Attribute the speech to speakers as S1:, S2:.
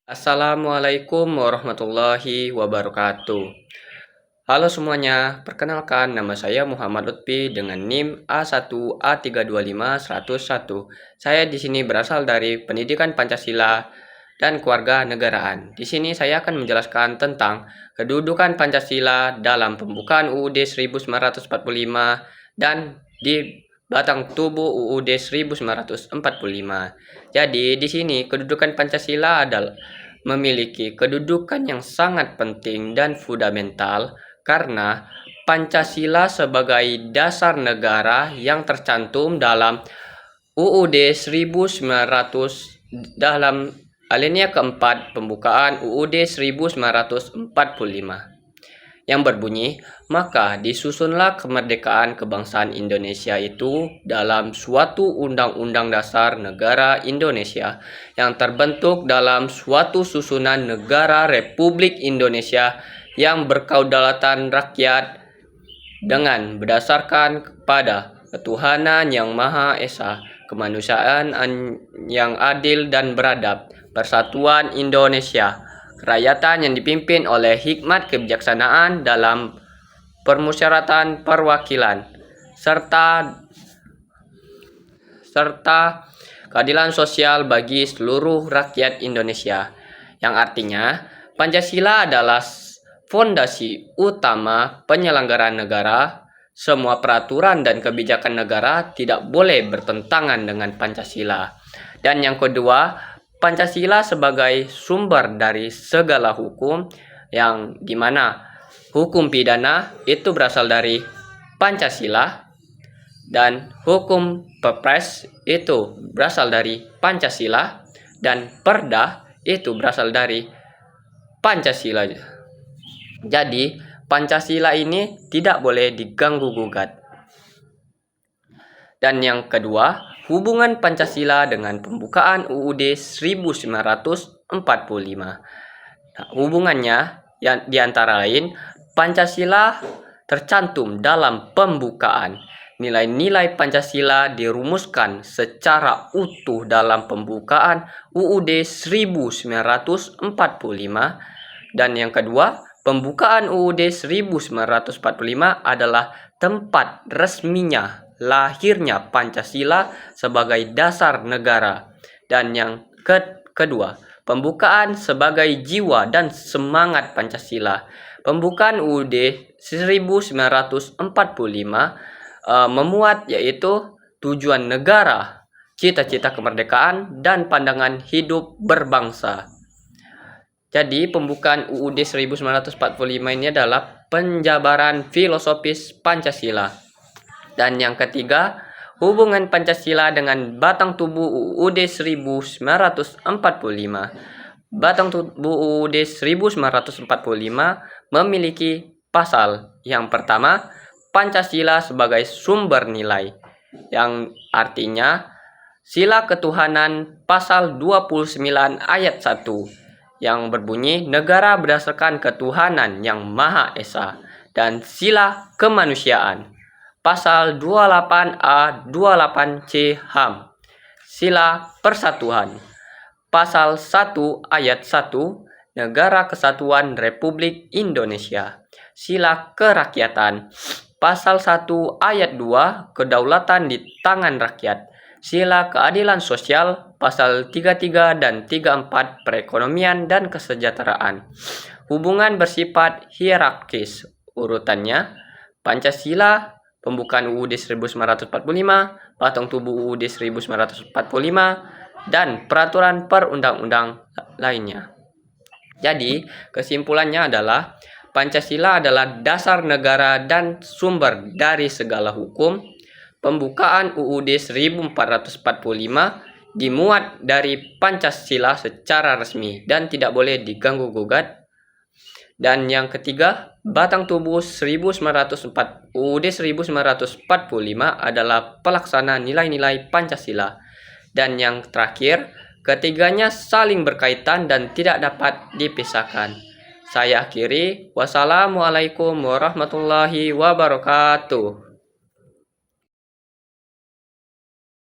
S1: Assalamualaikum warahmatullahi wabarakatuh. Halo semuanya, perkenalkan nama saya Muhammad Lutfi dengan NIM A1A325101. Saya di sini berasal dari Pendidikan Pancasila dan Keluarga Negaraan. Di sini saya akan menjelaskan tentang kedudukan Pancasila dalam pembukaan UUD 1945 dan di batang tubuh UUD 1945. Jadi di sini kedudukan Pancasila adalah memiliki kedudukan yang sangat penting dan fundamental karena Pancasila sebagai dasar negara yang tercantum dalam UUD 1900 dalam alinea keempat pembukaan UUD 1945 yang berbunyi, maka disusunlah kemerdekaan kebangsaan Indonesia itu dalam suatu undang-undang dasar negara Indonesia yang terbentuk dalam suatu susunan negara Republik Indonesia yang berkedaulatan rakyat dengan berdasarkan kepada ketuhanan yang Maha Esa, kemanusiaan yang adil dan beradab, persatuan Indonesia, kerakyatan yang dipimpin oleh hikmat kebijaksanaan dalam permusyawaratan perwakilan, serta keadilan sosial bagi seluruh rakyat Indonesia. Yang artinya, Pancasila adalah fondasi utama penyelenggaraan negara. Semua peraturan dan kebijakan negara tidak boleh bertentangan dengan Pancasila. Dan yang kedua, Pancasila sebagai sumber dari segala hukum, yang dimana hukum pidana itu berasal dari Pancasila dan hukum Perpres itu berasal dari Pancasila dan Perda itu berasal dari Pancasila. Jadi Pancasila ini tidak boleh diganggu gugat. Dan yang kedua, hubungan Pancasila dengan pembukaan UUD 1945. Nah, hubungannya yang diantara lain, Pancasila tercantum dalam pembukaan. Nilai-nilai Pancasila dirumuskan secara utuh dalam pembukaan UUD 1945. Dan yang kedua, pembukaan UUD 1945 adalah tempat resminya lahirnya Pancasila sebagai dasar negara. Dan yang kedua, pembukaan sebagai jiwa dan semangat Pancasila. Pembukaan UUD 1945 memuat yaitu tujuan negara, cita-cita kemerdekaan, dan pandangan hidup berbangsa. Jadi pembukaan UUD 1945 ini adalah penjabaran filosofis Pancasila. Dan yang ketiga, hubungan Pancasila dengan batang tubuh UUD 1945. Batang tubuh UUD 1945 memiliki pasal yang pertama, Pancasila sebagai sumber nilai, yang artinya sila ketuhanan pasal 29 ayat 1 yang berbunyi negara berdasarkan ketuhanan yang Maha Esa, dan sila kemanusiaan pasal 28A 28C HAM, sila persatuan pasal 1 ayat 1 negara kesatuan Republik Indonesia, sila kerakyatan pasal 1 ayat 2 kedaulatan di tangan rakyat, sila keadilan sosial pasal 33 dan 34 perekonomian dan kesejahteraan. Hubungan bersifat hierarkis urutannya, Pancasila, pembukaan UUD 1945, batang tubuh UUD 1945, dan peraturan perundang-undang lainnya. Jadi, kesimpulannya adalah Pancasila adalah dasar negara dan sumber dari segala hukum. Pembukaan UUD 1445 dimuat dari Pancasila secara resmi dan tidak boleh diganggu gugat. Dan yang ketiga, batang tubuh UUD 1945 adalah pelaksana nilai-nilai Pancasila. Dan yang terakhir, ketiganya saling berkaitan dan tidak dapat dipisahkan. Saya akhiri, wassalamualaikum warahmatullahi wabarakatuh.